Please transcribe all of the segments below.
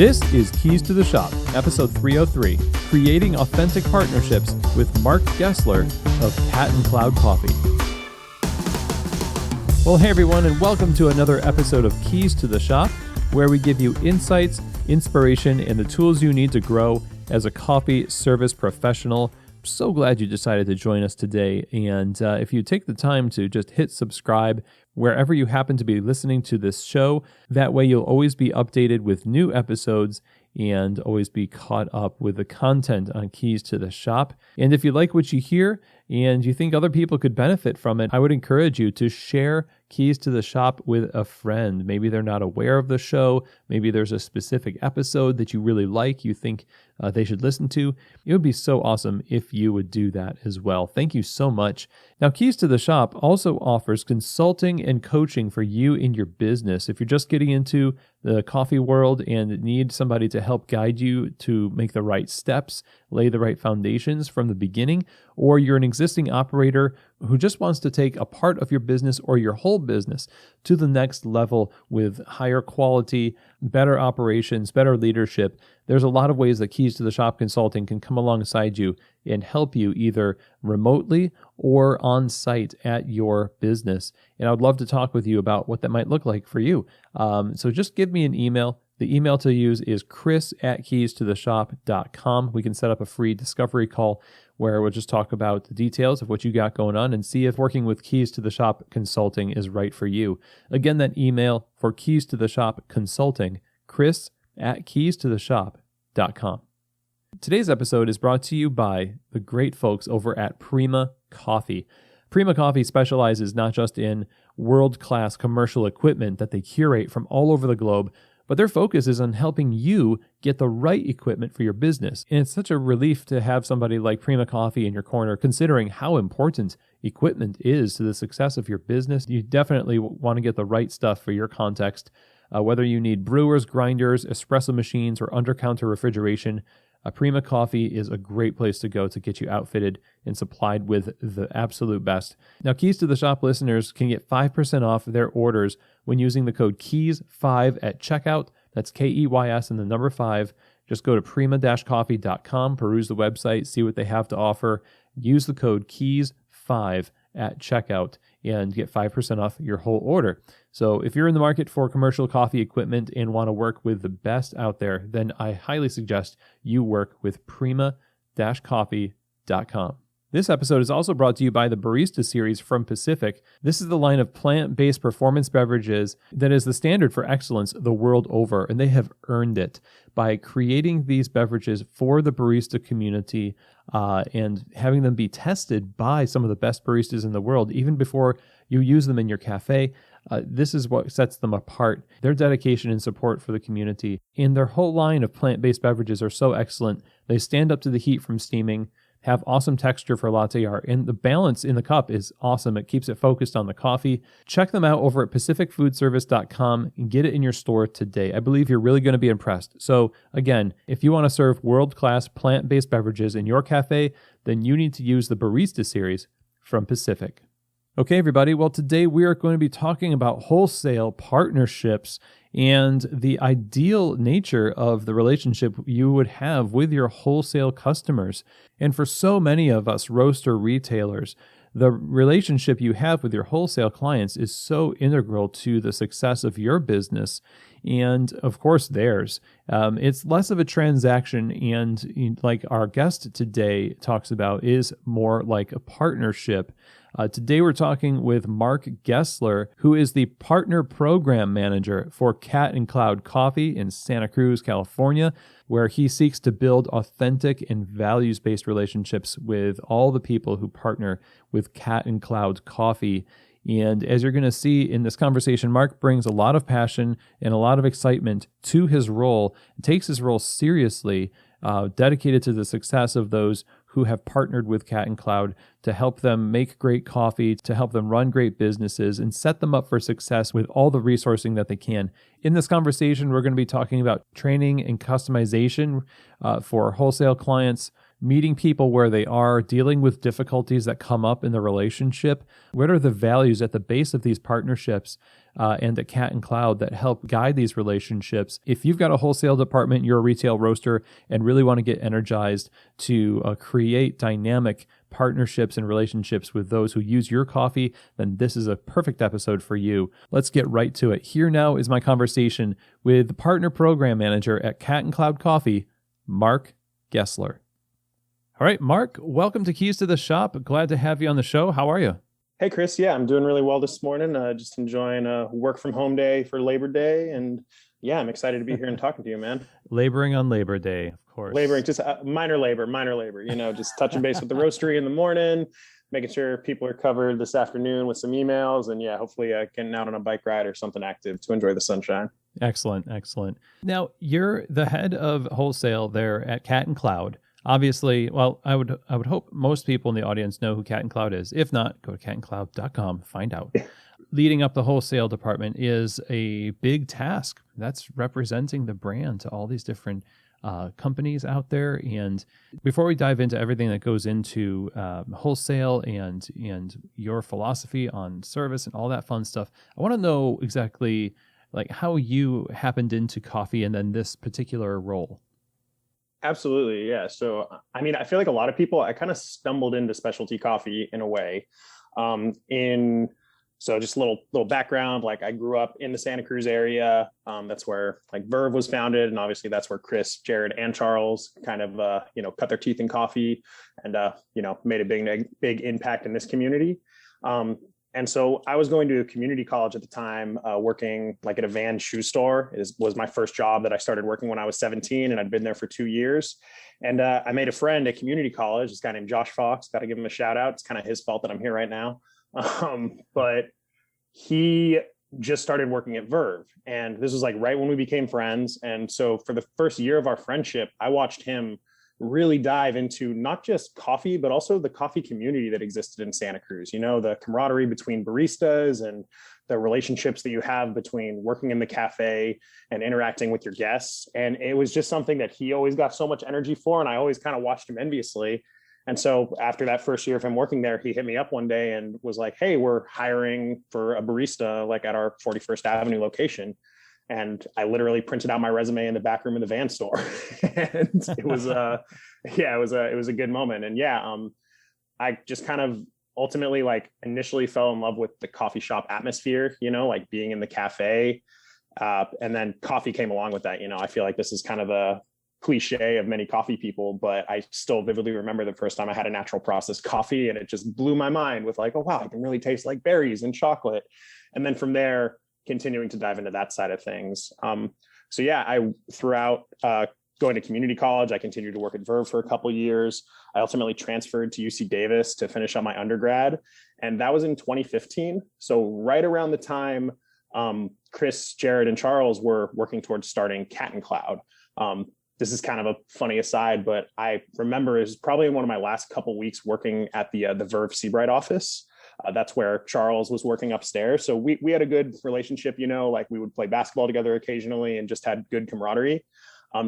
This is Keys to the Shop, episode 303, Creating Authentic Partnerships with Marc Gessler of Cat & Cloud Coffee. Well, hey everyone, and welcome to another episode of Keys to the Shop, where we give you insights, inspiration, and the tools you need to grow as a coffee service professional. I'm so glad you decided to join us today, and if you take the time to just hit subscribe wherever you happen to be listening to this show, that way you'll always be updated with new episodes and always be caught up with the content on Keys to the Shop. And if you like what you hear and you think other people could benefit from it, I would encourage you to share Keys to the Shop with a friend. Maybe they're not aware of the show. Maybe there's a specific episode that you really like, you think they should listen to. It would be so awesome if you would do that as well. Thank you so much. Now, Keys to the Shop also offers consulting and coaching for you in your business. If you're just getting into the coffee world and need somebody to help guide you to make the right steps, lay the right foundations from the beginning, or you're an existing operator who just wants to take a part of your business or your whole business to the next level with higher quality, better operations, better leadership, there's a lot of ways that Keys to the Shop Consulting can come alongside you and help you either remotely or on site at your business. And I would love to talk with you about what that might look like for you. So just give me an email. The email to use is chris@keystotheshop.com. We can set up a free discovery call where we'll just talk about the details of what you got going on and see if working with Keys to the Shop Consulting is right for you. Again, that email for Keys to the Shop Consulting, chris@keystotheshop.com. Today's episode is brought to you by the great folks over at Prima Coffee. Prima Coffee specializes not just in world-class commercial equipment that they curate from all over the globe, but their focus is on helping you get the right equipment for your business. And it's such a relief to have somebody like Prima Coffee in your corner, considering how important equipment is to the success of your business. You definitely want to get the right stuff for your context. Whether you need brewers, grinders, espresso machines, or under-counter refrigeration, Prima Coffee is a great place to go to get you outfitted and supplied with the absolute best. Now, Keys to the Shop listeners can get 5% off their orders when using the code KEYS5 at checkout. That's KEYS and the number 5. Just go to prima-coffee.com, peruse the website, see what they have to offer. Use the code KEYS5 at checkout and get 5% off your whole order. So if you're in the market for commercial coffee equipment and want to work with the best out there, then I highly suggest you work with prima-coffee.com. This episode is also brought to you by the Barista series from Pacific. This is the line of plant-based performance beverages that is the standard for excellence the world over, and they have earned it by creating these beverages for the barista community and having them be tested by some of the best baristas in the world, even before you use them in your cafe. This is what sets them apart, their dedication and support for the community. And their whole line of plant-based beverages are so excellent. They stand up to the heat from steaming, have awesome texture for latte art, and the balance in the cup is awesome. It keeps it focused on the coffee. Check them out over at pacificfoodservice.com and get it in your store today. I believe you're really going to be impressed. So again, if you want to serve world-class plant-based beverages in your cafe, then you need to use the Barista series from Pacific. Okay, everybody. Well, today we are going to be talking about wholesale partnerships and the ideal nature of the relationship you would have with your wholesale customers. And for so many of us roaster retailers, the relationship you have with your wholesale clients is so integral to the success of your business and, of course, theirs. It's less of a transaction, and like our guest today talks about, is more like a partnership. Today we're talking with Marc Gessler, who is the Partner Program Manager for Cat & Cloud Coffee in Santa Cruz, California, where he seeks to build authentic and values-based relationships with all the people who partner with Cat & Cloud Coffee. And as you're going to see in this conversation, Marc brings a lot of passion and a lot of excitement to his role, takes his role seriously, dedicated to the success of those who have partnered with Cat & Cloud to help them make great coffee, to help them run great businesses, and set them up for success with all the resourcing that they can. In this conversation, we're going to be talking about training and customization for wholesale clients, meeting people where they are, dealing with difficulties that come up in the relationship. What are the values at the base of these partnerships? and at Cat and Cloud that help guide these relationships. If you've got a wholesale department, you're a retail roaster, and really want to get energized to create dynamic partnerships and relationships with those who use your coffee, then this is a perfect episode for you. Let's get right to it. Here now is my conversation with the Partner Program Manager at Cat and Cloud Coffee, Marc Gessler. All right, Marc, welcome to Keys to the Shop. Glad to have you on the show. How are you? Hey, Chris. Yeah, I'm doing really well this morning. Just enjoying a work from home day for Labor Day. And yeah, I'm excited to be here and talking to you, man. Laboring on Labor Day, of course. Laboring, just minor labor, just touching base with the roastery in the morning, making sure people are covered this afternoon with some emails. And yeah, hopefully getting out on a bike ride or something active to enjoy the sunshine. Excellent. Now, you're the head of wholesale there at Cat and Cloud. Obviously, well, I would hope most people in the audience know who Cat and Cloud is. If not, go to catandcloud.com, find out. Leading up the wholesale department is a big task. That's representing the brand to all these different companies out there. And before we dive into everything that goes into wholesale and your philosophy on service and all that fun stuff, I want to know exactly like how you happened into coffee and then this particular role. Absolutely. Yeah. So, I mean, I feel like a lot of people, I kind of stumbled into specialty coffee in a way. So just a little background, like I grew up in the Santa Cruz area. That's where like Verve was founded. And obviously that's where Chris, Jared, and Charles kind of, cut their teeth in coffee and, made a big impact in this community. And so I was going to a community college at the time, working like at a Van shoe store. Was my first job that I started working when I was 17, and I'd been there for 2 years. And I made a friend at community college, this guy named Josh Fox. Got to give him a shout out. It's kind of his fault that I'm here right now. But he just started working at Verve. And this was like right when we became friends. And so for the first year of our friendship, I watched him really dive into not just coffee, but also the coffee community that existed in Santa Cruz. The camaraderie between baristas and the relationships that you have between working in the cafe and interacting with your guests. And it was just something that he always got so much energy for. And I always kind of watched him enviously. And so after that first year of him working there, he hit me up one day and was like, hey, we're hiring for a barista, like at our 41st Avenue location. And I literally printed out my resume in the back room of the Van store. And it was it was a good moment. And I just kind of ultimately like initially fell in love with the coffee shop atmosphere, like being in the cafe. And then coffee came along with that. I feel like this is kind of a cliche of many coffee people, but I still vividly remember the first time I had a natural process coffee, and it just blew my mind with like, oh wow, I can really taste like berries and chocolate. And then from there, continuing to dive into that side of things. Throughout going to community college, I continued to work at Verve for a couple of years. I ultimately transferred to UC Davis to finish up my undergrad. And that was in 2015. So right around the time Chris, Jared, and Charles were working towards starting Cat and Cloud. This is kind of a funny aside, but I remember it was probably one of my last couple weeks working at the Verve Seabright office. That's where Charles was working upstairs. So we had a good relationship, like we would play basketball together occasionally and just had good camaraderie.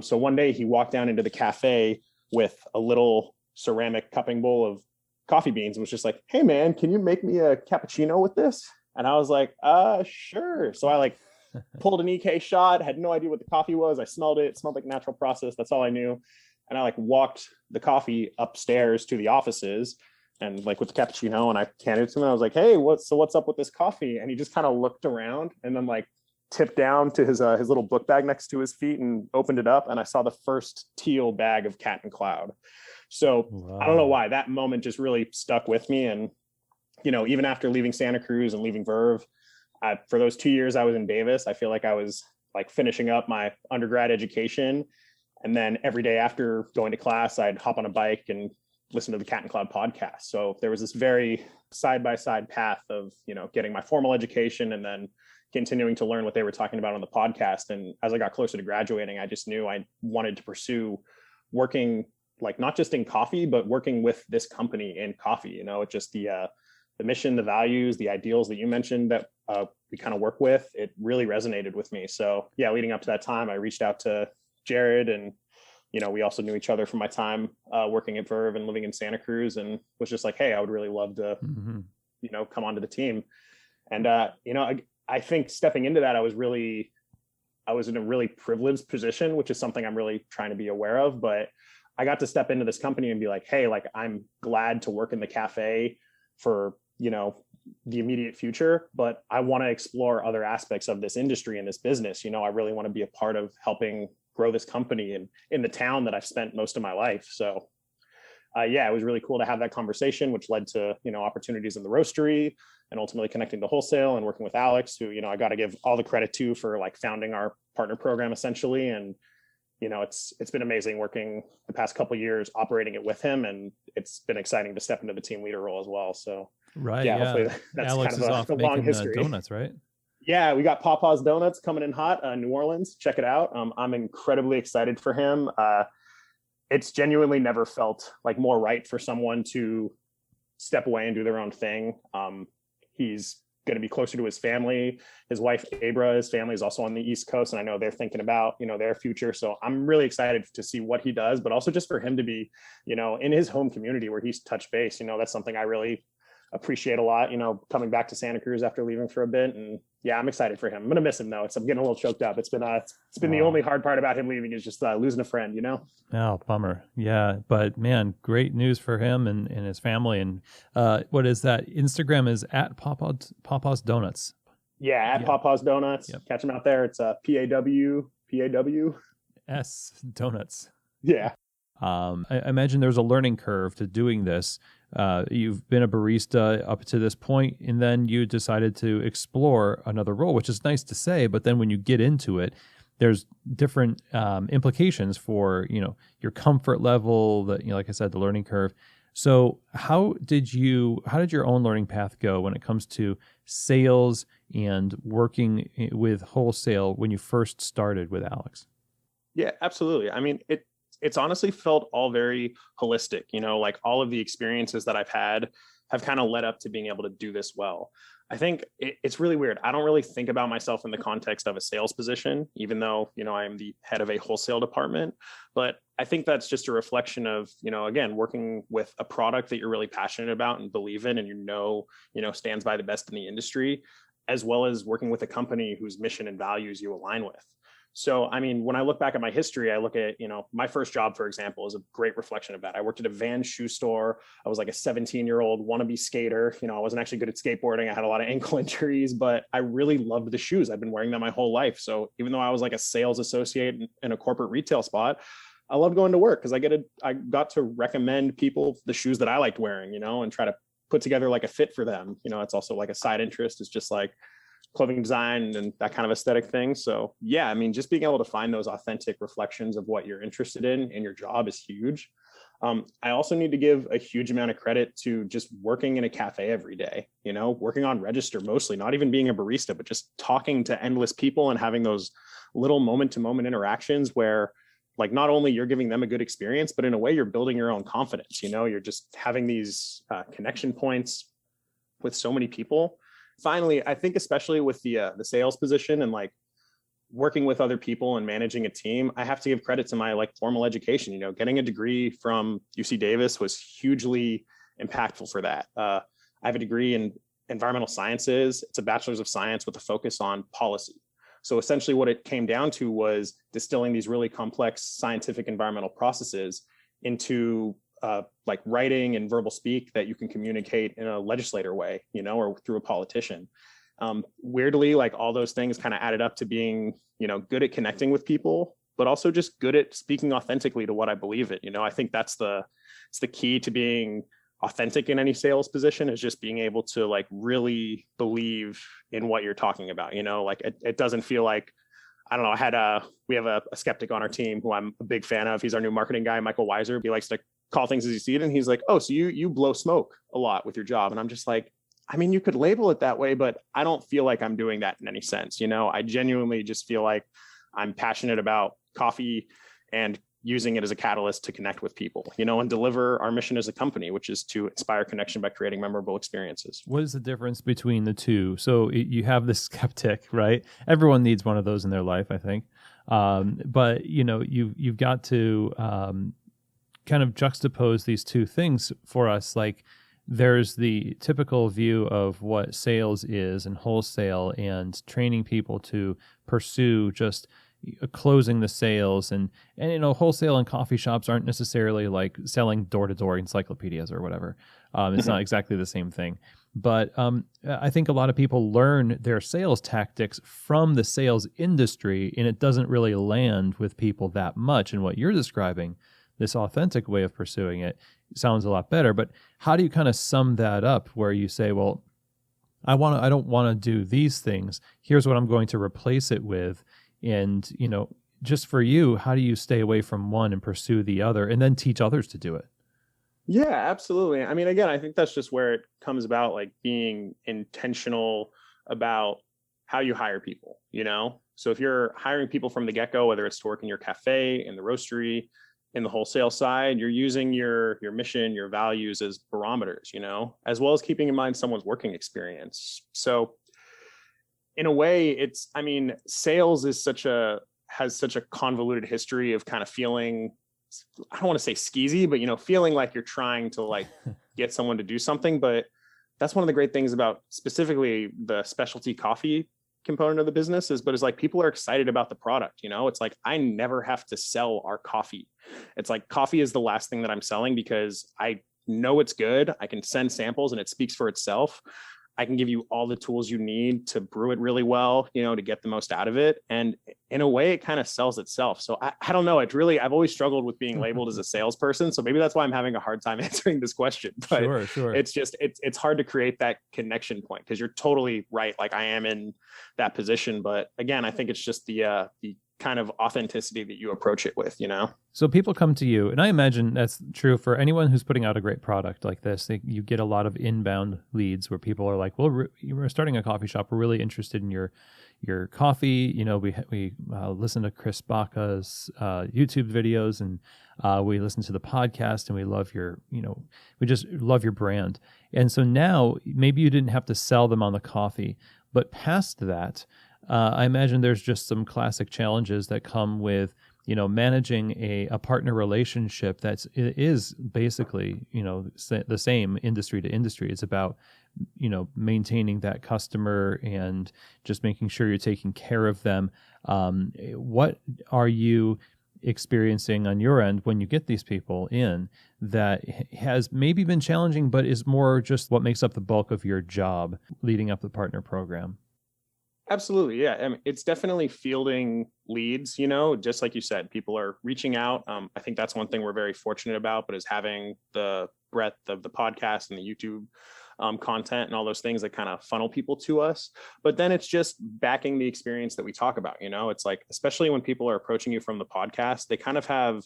So one day he walked down into the cafe with a little ceramic cupping bowl of coffee beans and was just like, hey man, can you make me a cappuccino with this? And I was like, sure. So I like pulled an EK shot, had no idea what the coffee was. I smelled it. It smelled like natural process. That's all I knew. And I like walked the coffee upstairs to the offices and like with the cappuccino, and I handed it to him. And I was like, hey, what's up with this coffee? And he just kind of looked around and then like tipped down to his little book bag next to his feet and opened it up. And I saw the first teal bag of Cat and Cloud. So wow. I don't know why that moment just really stuck with me. And, even after leaving Santa Cruz and leaving Verve, for those 2 years I was in Davis, I feel like I was like finishing up my undergrad education. And then every day after going to class, I'd hop on a bike and listen to the Cat and Cloud podcast. So there was this very side-by-side path of, getting my formal education and then continuing to learn what they were talking about on the podcast. And as I got closer to graduating, I just knew I wanted to pursue working like not just in coffee, but working with this company in coffee. It's just the mission, the values, the ideals that you mentioned that we kind of work with, it really resonated with me. So yeah, leading up to that time, I reached out to Jared, and we also knew each other from my time working at Verve and living in Santa Cruz, and was just like, hey, I would really love to, come onto the team. And, I think stepping into that, I was in a really privileged position, which is something I'm really trying to be aware of. But I got to step into this company and be like, hey, like, I'm glad to work in the cafe for, the immediate future, but I want to explore other aspects of this industry and this business. I really want to be a part of helping grow this company and in the town that I've spent most of my life. So it was really cool to have that conversation, which led to, opportunities in the roastery and ultimately connecting to wholesale and working with Alex, who, I got to give all the credit to for like founding our partner program essentially. And, it's been amazing working the past couple of years, operating it with him. And it's been exciting to step into the team leader role as well. So right. Yeah. hopefully that's Alex kind is of off a long making history. Donuts, right? Yeah, we got Papa's Donuts coming in hot, New Orleans. Check it out. I'm incredibly excited for him. It's genuinely never felt like more right for someone to step away and do their own thing. He's going to be closer to his family. His wife, Abra, his family is also on the East Coast. And I know they're thinking about, their future. So I'm really excited to see what he does, but also just for him to be, in his home community where he's touched base. That's something I really appreciate a lot, coming back to Santa Cruz after leaving for a bit. And yeah, I'm excited for him. I'm going to miss him though. I'm getting a little choked up. It's been the only hard part about him leaving is just losing a friend, Oh, bummer. Yeah. But man, great news for him and his family. And what is that? Instagram is at Papa's Donuts. Yeah. At Papa's Donuts. Yep. Catch him out there. It's PAW S Donuts. Yeah. I imagine there's a learning curve to doing this. You've been a barista up to this point, and then you decided to explore another role, which is nice to say. But then when you get into it, there's different implications for your comfort level. That like I said, the learning curve. So how did your own learning path go when it comes to sales and working with wholesale when you first started with Alex? Yeah, absolutely. I mean, it's honestly felt all very holistic, like all of the experiences that I've had have kind of led up to being able to do this well. I think it's really weird. I don't really think about myself in the context of a sales position, even though, I'm the head of a wholesale department. But I think that's just a reflection of, again, working with a product that you're really passionate about and believe in, and stands by the best in the industry, as well as working with a company whose mission and values you align with. So, I mean, when I look back at my history, I look at, my first job, for example, is a great reflection of that. I worked at a Vans shoe store. I was like a 17-year-old wannabe skater. I wasn't actually good at skateboarding. I had a lot of ankle injuries, but I really loved the shoes. I've been wearing them my whole life. So even though I was like a sales associate in a corporate retail spot, I loved going to work because I got to recommend people the shoes that I liked wearing, and try to put together like a fit for them. It's also like a side interest. It's just like clothing design and that kind of aesthetic thing. So yeah, I mean, just being able to find those authentic reflections of what you're interested in your job is huge. I also need to give a huge amount of credit to just working in a cafe every day, working on register mostly, not even being a barista, but just talking to endless people and having those little moment to moment interactions where like not only you're giving them a good experience, but in a way you're building your own confidence. You're just having these connection points with so many people. Finally, I think especially with the sales position and like working with other people and managing a team, I have to give credit to my like formal education. Getting a degree from UC Davis was hugely impactful for that. I have a degree in environmental sciences. It's a bachelor's of science with a focus on policy. So essentially what it came down to was distilling these really complex scientific environmental processes into like writing and verbal speak that you can communicate in a legislator way, or through a politician. Weirdly, like all those things kind of added up to being, good at connecting with people, but also just good at speaking authentically to what I believe in. I think it's the key to being authentic in any sales position is just being able to like really believe in what you're talking about, like it doesn't feel like, I don't know. We have a skeptic on our team who I'm a big fan of. He's our new marketing guy, Michael Weiser. He likes to call things as you see it. And he's like, oh, so you blow smoke a lot with your job. And I'm just like, I mean, you could label it that way, but I don't feel like I'm doing that in any sense. I genuinely just feel like I'm passionate about coffee and using it as a catalyst to connect with people, and deliver our mission as a company, which is to inspire connection by creating memorable experiences. What is the difference between the two? So you have the skeptic, right? Everyone needs one of those in their life, I think. But you've got to kind of juxtapose these two things for us. Like there's the typical view of what sales is and wholesale and training people to pursue just closing the sales and wholesale and coffee shops aren't necessarily like selling door-to-door encyclopedias or whatever. It's not exactly the same thing. But I think a lot of people learn their sales tactics from the sales industry, and it doesn't really land with people that much. And what you're describing, this authentic way of pursuing it, sounds a lot better. But how do you kind of sum that up where you say, well, I don't want to do these things. Here's what I'm going to replace it with. And, just for you, how do you stay away from one and pursue the other and then teach others to do it? Yeah, absolutely. I mean, again, I think that's just where it comes about, like being intentional about how you hire people, So if you're hiring people from the get-go, whether it's to work in your cafe, in the roastery, in the wholesale side, you're using your mission, your values as barometers, as well as keeping in mind someone's working experience. So in a way, sales has such a convoluted history of kind of feeling, I don't want to say skeezy, but feeling like you're trying to like get someone to do something. But that's one of the great things about specifically the specialty coffee component of the business is like people are excited about the product. It's like I never have to sell our coffee. It's like coffee is the last thing that I'm selling because I know it's good. I can send samples and it speaks for itself. I can give you all the tools you need to brew it really well, to get the most out of it. And in a way, it kind of sells itself. So I don't know. I've always struggled with being labeled as a salesperson. So maybe that's why I'm having a hard time answering this question. But sure. It's just, it's hard to create that connection point because you're totally right. Like I am in that position. But again, I think it's just the kind of authenticity that you approach it with, So people come to you, and I imagine that's true for anyone who's putting out a great product like this. You get a lot of inbound leads where people are like, well, we're starting a coffee shop. We're really interested in your coffee. We listen to Chris Baca's YouTube videos, and we listen to the podcast, and we love we just love your brand. And so now maybe you didn't have to sell them on the coffee, but past that, I imagine there's just some classic challenges that come with, managing a partner relationship is basically, the same industry to industry. It's about, maintaining that customer and just making sure you're taking care of them. What are you experiencing on your end when you get these people in that has maybe been challenging, but is more just what makes up the bulk of your job leading up the partner program? Absolutely. Yeah. I mean, it's definitely fielding leads, just like you said, people are reaching out. I think that's one thing we're very fortunate about, but is having the breadth of the podcast and the YouTube content and all those things that kind of funnel people to us. But then it's just backing the experience that we talk about, it's like, especially when people are approaching you from the podcast, they kind of have,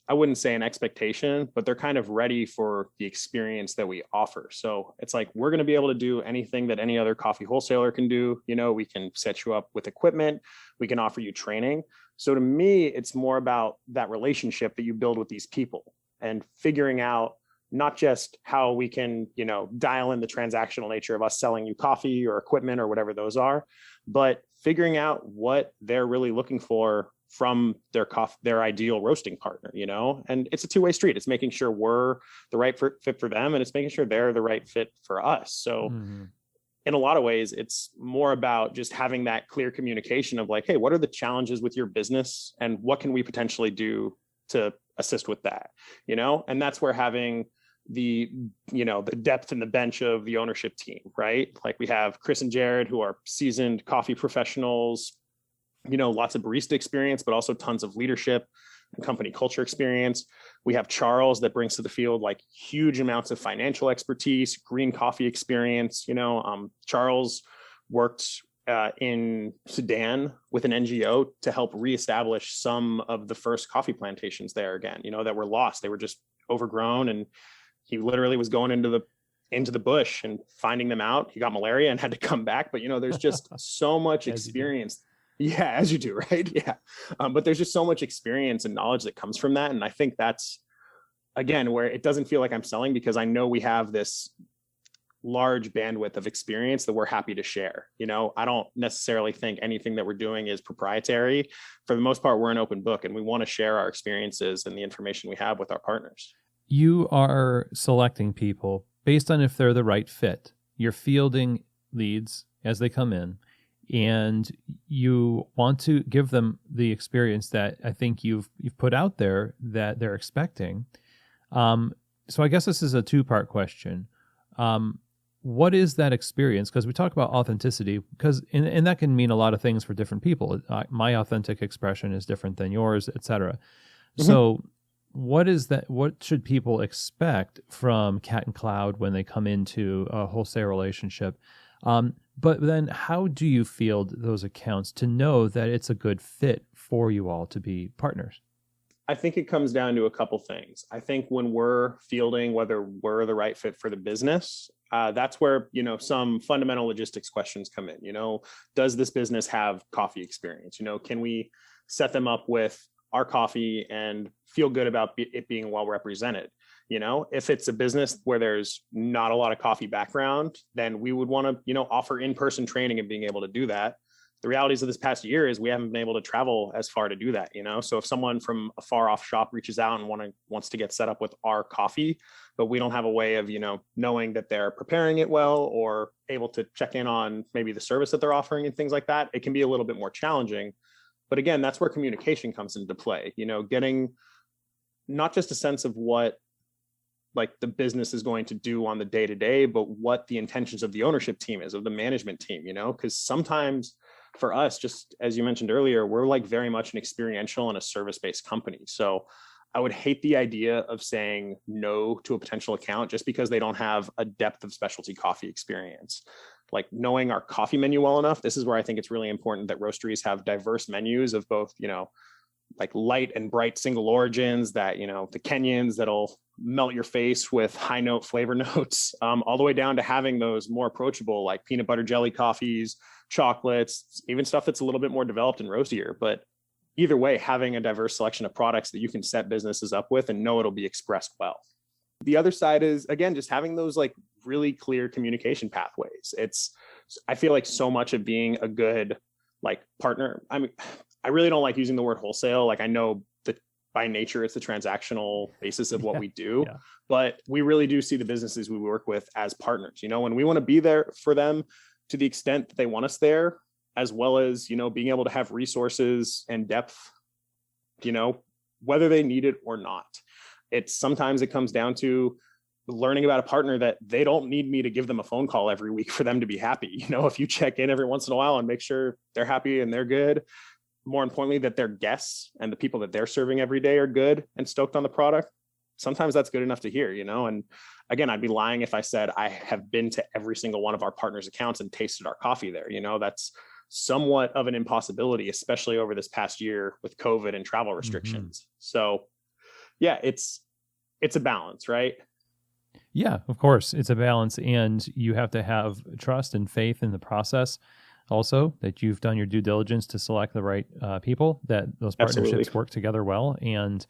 I wouldn't say an expectation, but they're kind of ready for the experience that we offer. So it's like, we're going to be able to do anything that any other coffee wholesaler can do. We can set you up with equipment. We can offer you training. So to me, it's more about that relationship that you build with these people and figuring out not just how we can, dial in the transactional nature of us selling you coffee or equipment or whatever those are, but figuring out what they're really looking for from their ideal roasting partner, and it's a two-way street. It's making sure we're the right fit for them, and it's making sure they're the right fit for us. So in a lot of ways, it's more about just having that clear communication of like, hey, what are the challenges with your business and what can we potentially do to assist with that, and that's where having the depth and the bench of the ownership team, right? Like we have Chris and Jared, who are seasoned coffee professionals, lots of barista experience, but also tons of leadership and company culture experience. We have Charles that brings to the field like huge amounts of financial expertise, green coffee experience. Charles worked in Sudan with an NGO to help reestablish some of the first coffee plantations there again, that were lost. They were just overgrown, and he literally was going into the bush and finding them out. He got malaria and had to come back. But, there's just so much experience. Yeah, as you do, right? Yeah. But there's just so much experience and knowledge that comes from that. And I think that's, again, where it doesn't feel like I'm selling because I know we have this large bandwidth of experience that we're happy to share. I don't necessarily think anything that we're doing is proprietary. For the most part, we're an open book and we want to share our experiences and the information we have with our partners. you are selecting people based on if they're the right fit. You're fielding leads as they come in, and you want to give them the experience that I think you've put out there that they're expecting. So I guess this is a two-part question. What is that experience? Because we talk about authenticity, and that can mean a lot of things for different people. My authentic expression is different than yours, etc. Mm-hmm. So what is that? What should people expect from Cat and Cloud when they come into a wholesale relationship? But then how do you field those accounts to know that it's a good fit for you all to be partners? I think it comes down to a couple things. I think when we're fielding whether we're the right fit for the business, that's where, some fundamental logistics questions come in. Does this business have coffee experience? Can we set them up with our coffee and feel good about it being well represented? If it's a business where there's not a lot of coffee background, then we would want to, offer in-person training and being able to do that. The realities of this past year is we haven't been able to travel as far to do that, So if someone from a far off shop reaches out and wants to get set up with our coffee, but we don't have a way of, knowing that they're preparing it well or able to check in on maybe the service that they're offering and things like that, it can be a little bit more challenging. But again, that's where communication comes into play, getting not just a sense of what the business is going to do on the day to day, but what the intentions of the ownership team is, of the management team, because sometimes for us, just as you mentioned earlier, we're very much an experiential and a service-based company. So I would hate the idea of saying no to a potential account just because they don't have a depth of specialty coffee experience. Knowing our coffee menu well enough, this is where I think it's really important that roasteries have diverse menus of both, light and bright single origins that, the Kenyans that'll melt your face with high note flavor notes, all the way down to having those more approachable, peanut butter jelly coffees, chocolates, even stuff that's a little bit more developed and roastier. But either way, having a diverse selection of products that you can set businesses up with and know it'll be expressed well. The other side is, again, just having those really clear communication pathways. I feel like so much of being a good partner. I mean, I really don't like using the word wholesale. I know that by nature, it's the transactional basis of what we do, but we really do see the businesses we work with as partners, and we want to be there for them to the extent that they want us there, as well as, being able to have resources and depth, whether they need it or not. Sometimes it comes down to learning about a partner that they don't need me to give them a phone call every week for them to be happy. If you check in every once in a while and make sure they're happy and they're good, more importantly, that their guests and the people that they're serving every day are good and stoked on the product, sometimes that's good enough to hear, and again, I'd be lying if I said I have been to every single one of our partners' accounts and tasted our coffee there. That's somewhat of an impossibility, especially over this past year with COVID and travel restrictions. Mm-hmm. So yeah, it's a balance, right? Yeah, of course. It's a balance, and you have to have trust and faith in the process. Also, that you've done your due diligence to select the right people, that those partnerships Absolutely. Work together well. And,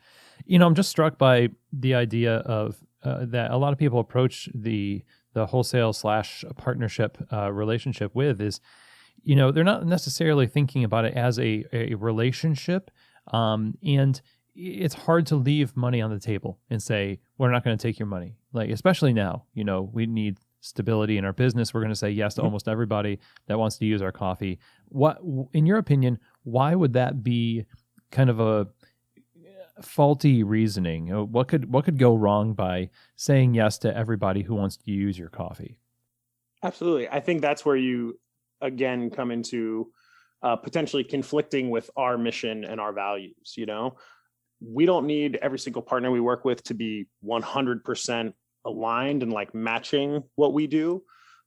I'm just struck by the idea of that a lot of people approach the wholesale / partnership relationship with is, they're not necessarily thinking about it as a relationship. And it's hard to leave money on the table and say, we're not going to take your money. Especially now, we need stability in our business. We're going to say yes to almost everybody that wants to use our coffee. What, in your opinion, why would that be kind of a faulty reasoning? What could go wrong by saying yes to everybody who wants to use your coffee? Absolutely. I think that's where you, again, come into potentially conflicting with our mission and our values. We don't need every single partner we work with to be 100% aligned and matching what we do,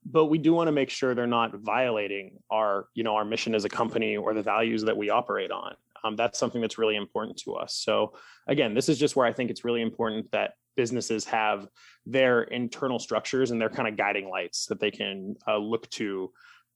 but we do want to make sure they're not violating our mission as a company or the values that we operate on. That's something that's really important to us. So again, this is just where I think it's really important that businesses have their internal structures and their kind of guiding lights that they can look to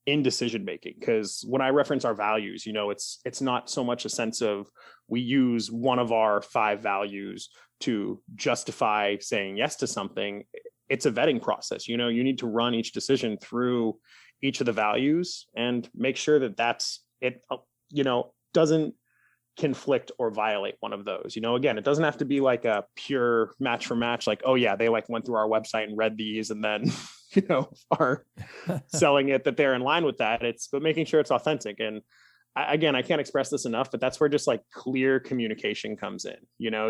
in decision making. Because when I reference our values, it's not so much a sense of we use one of our 5 values to justify saying yes to something. It's a vetting process. You need to run each decision through each of the values and make sure that that's it, doesn't conflict or violate one of those. Again, it doesn't have to be like a pure match for match, like, oh yeah, they like went through our website and read these and then, are selling it that they're in line with that. But making sure it's authentic. And again, I can't express this enough, but that's where just like clear communication comes in,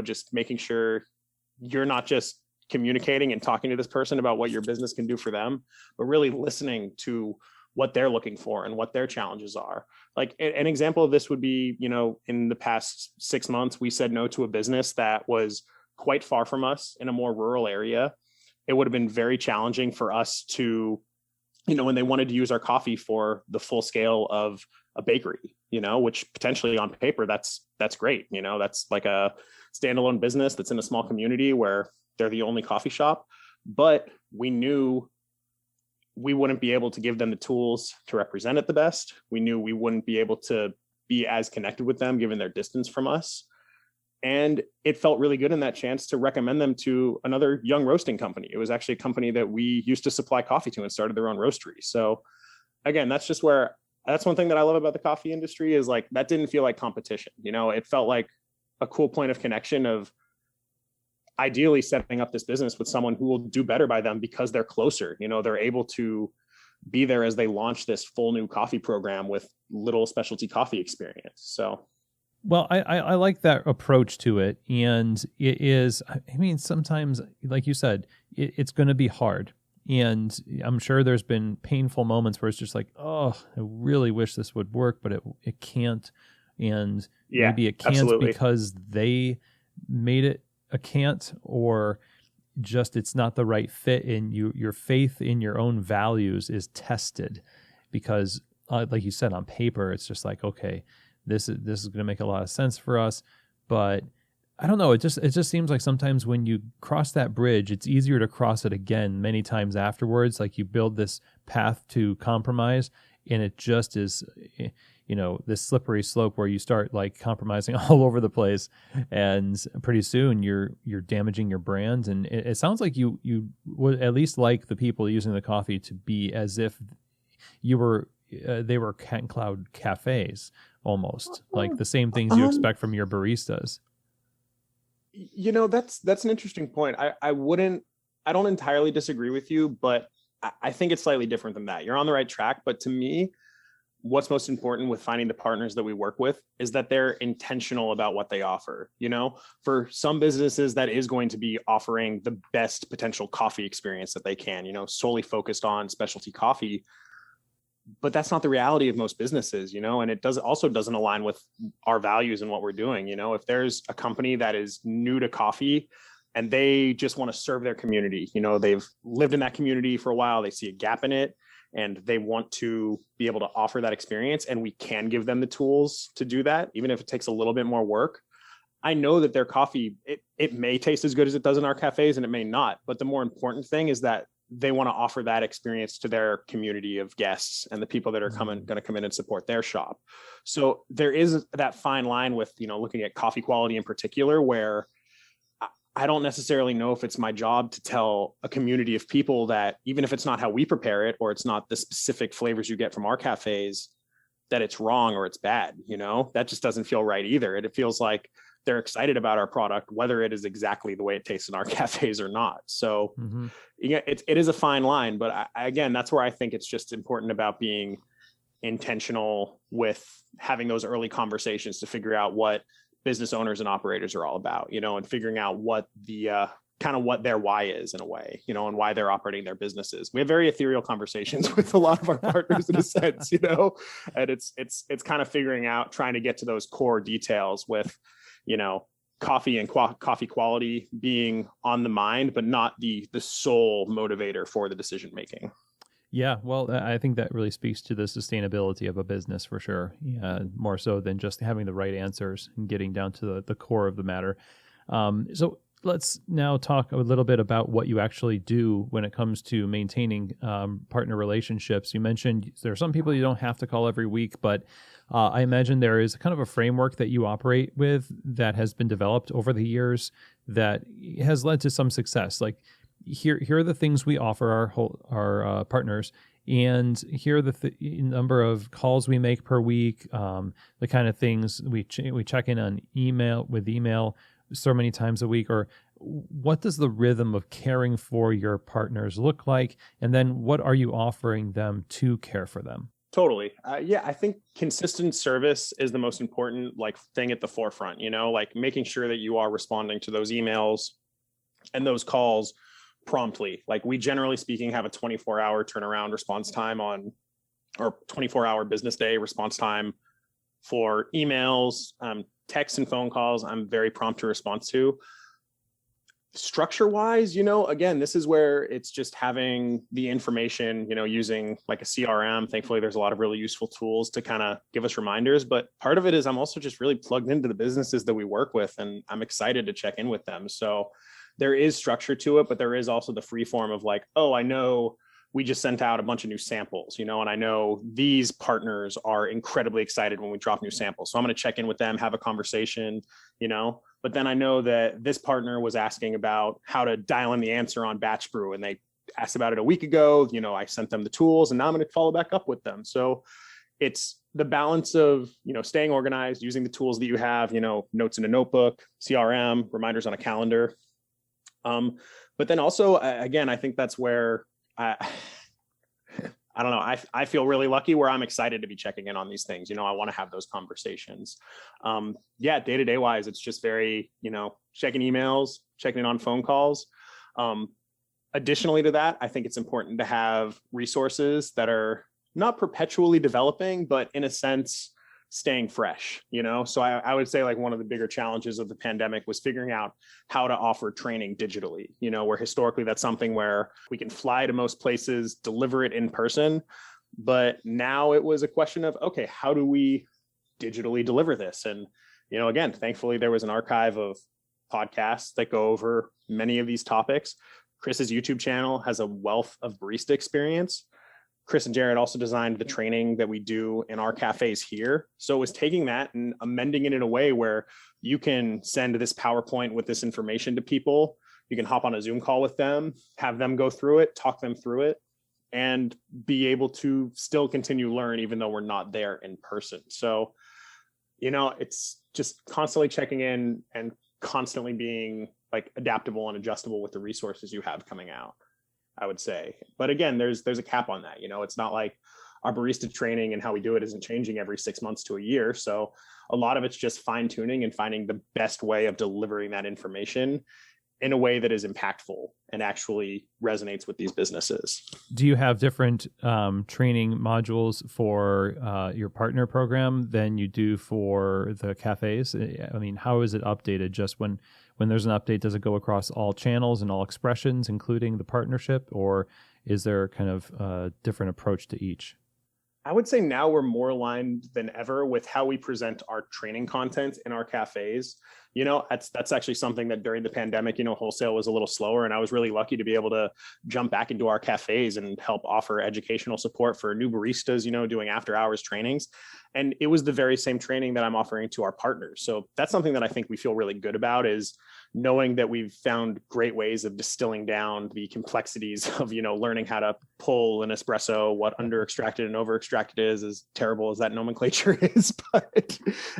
just making sure you're not just communicating and talking to this person about what your business can do for them, but really listening to what they're looking for and what their challenges are. Like an example of this would be, in the past 6 months, we said no to a business that was quite far from us in a more rural area. It would have been very challenging for us to, when they wanted to use our coffee for the full scale of a bakery, which potentially on paper, that's great. That's like a standalone business that's in a small community where they're the only coffee shop. But we knew we wouldn't be able to give them the tools to represent it the best. We knew we wouldn't be able to be as connected with them given their distance from us. And it felt really good in that chance to recommend them to another young roasting company. It was actually a company that we used to supply coffee to and started their own roastery. So again, that's one thing that I love about the coffee industry is like, that didn't feel like competition. It felt like a cool point of connection of ideally setting up this business with someone who will do better by them because they're closer. They're able to be there as they launch this full new coffee program with little specialty coffee experience. So, well, I like that approach to it. And it is, sometimes, like you said, it's going to be hard. And I'm sure there's been painful moments where it's just like, oh, I really wish this would work, but it can't. And maybe it can't absolutely. Because they made it a can't, or just it's not the right fit, and your faith in your own values is tested because like you said, on paper it's just like, okay, this is going to make a lot of sense for us, but I don't know, it just seems like sometimes when you cross that bridge, it's easier to cross it again many times afterwards. Like you build this path to compromise and it just is this slippery slope where you start like compromising all over the place, and pretty soon you're damaging your brand. And it sounds like you would at least like the people using the coffee to be as if they were Cat and Cloud cafes, almost like the same things you expect from your baristas. That's an interesting point. I don't entirely disagree with you, but I think it's slightly different than that. You're on the right track, but to me, what's most important with finding the partners that we work with is that they're intentional about what they offer. For some businesses, that is going to be offering the best potential coffee experience that they can, solely focused on specialty coffee. But that's not the reality of most businesses, and it doesn't align with our values and what we're doing. If there's a company that is new to coffee and they just want to serve their community, they've lived in that community for a while, they see a gap in it, and they want to be able to offer that experience, and we can give them the tools to do that, even if it takes a little bit more work. I know that their coffee, it may taste as good as it does in our cafes, and it may not. But the more important thing is that they want to offer that experience to their community of guests and the people that are going to come in and support their shop. So there is that fine line with, looking at coffee quality in particular, where I don't necessarily know if it's my job to tell a community of people that even if it's not how we prepare it, or it's not the specific flavors you get from our cafes, that it's wrong or it's bad. That just doesn't feel right either. It feels like they're excited about our product, whether it is exactly the way it tastes in our cafes or not. So it is a fine line, but again, that's where I think it's just important about being intentional with having those early conversations to figure out what business owners and operators are all about, and figuring out what the kind of what their why is in a way, and why they're operating their businesses. We have very ethereal conversations with a lot of our partners in a sense, and it's kind of figuring out, trying to get to those core details with, coffee and coffee quality being on the mind, but not the sole motivator for the decision making. Yeah, well, I think that really speaks to the sustainability of a business for sure, more so than just having the right answers and getting down to the core of the matter. So let's now talk a little bit about what you actually do when it comes to maintaining partner relationships. You mentioned there are some people you don't have to call every week, but I imagine there is kind of a framework that you operate with that has been developed over the years that has led to some success. Like, here are the things we offer our partners, and here are the number of calls we make per week, the kind of things we check in on email so many times a week, or what does the rhythm of caring for your partners look like? And then what are you offering them to care for them? Totally. Yeah, I think consistent service is the most important thing at the forefront, making sure that you are responding to those emails and those calls promptly. We generally speaking have a 24-hour turnaround response time or 24-hour business day response time for emails, texts and phone calls. I'm very prompt to respond to. Structure wise, again, this is where it's just having the information, using a CRM. Thankfully, there's a lot of really useful tools to kind of give us reminders. But part of it is I'm also just really plugged into the businesses that we work with, and I'm excited to check in with them. So there is structure to it, but there is also the free form of I know we just sent out a bunch of new samples, and I know these partners are incredibly excited when we drop new samples. So I'm going to check in with them, have a conversation, but then I know that this partner was asking about how to dial in the answer on batch brew, and they asked about it a week ago. I sent them the tools, and now I'm going to follow back up with them. So it's the balance of, staying organized, using the tools that you have, notes in a notebook, CRM, reminders on a calendar. But then also, again, I think that's where I don't know. I feel really lucky where I'm excited to be checking in on these things. I want to have those conversations. Day-to-day wise, it's just very, checking emails, checking in on phone calls. Additionally to that, I think it's important to have resources that are not perpetually developing, but in a sense, staying fresh, So I would say one of the bigger challenges of the pandemic was figuring out how to offer training digitally, where historically that's something where we can fly to most places, deliver it in person. But now it was a question of, okay, how do we digitally deliver this? And, again, thankfully there was an archive of podcasts that go over many of these topics. Chris's YouTube channel has a wealth of barista experience. Chris and Jared also designed the training that we do in our cafes here. So it was taking that and amending it in a way where you can send this PowerPoint with this information to people. You can hop on a Zoom call with them, have them go through it, talk them through it, and be able to still continue to learn even though we're not there in person. So, it's just constantly checking in and constantly being adaptable and adjustable with the resources you have coming out, I would say. But again, there's a cap on that. It's not like our barista training and how we do it isn't changing every 6 months to a year. So a lot of it's just fine tuning and finding the best way of delivering that information in a way that is impactful and actually resonates with these businesses. Do you have different training modules for your partner program than you do for the cafes? I mean, how is it updated? Just when there's an update, does it go across all channels and all expressions, including the partnership, or is there kind of a different approach to each? I would say now we're more aligned than ever with how we present our training content in our cafes. That's actually something that during the pandemic, wholesale was a little slower, and I was really lucky to be able to jump back into our cafes and help offer educational support for new baristas, doing after hours trainings. And it was the very same training that I'm offering to our partners. So that's something that I think we feel really good about, is knowing that we've found great ways of distilling down the complexities of, learning how to pull an espresso, what under extracted and over extracted is, as terrible as that nomenclature is,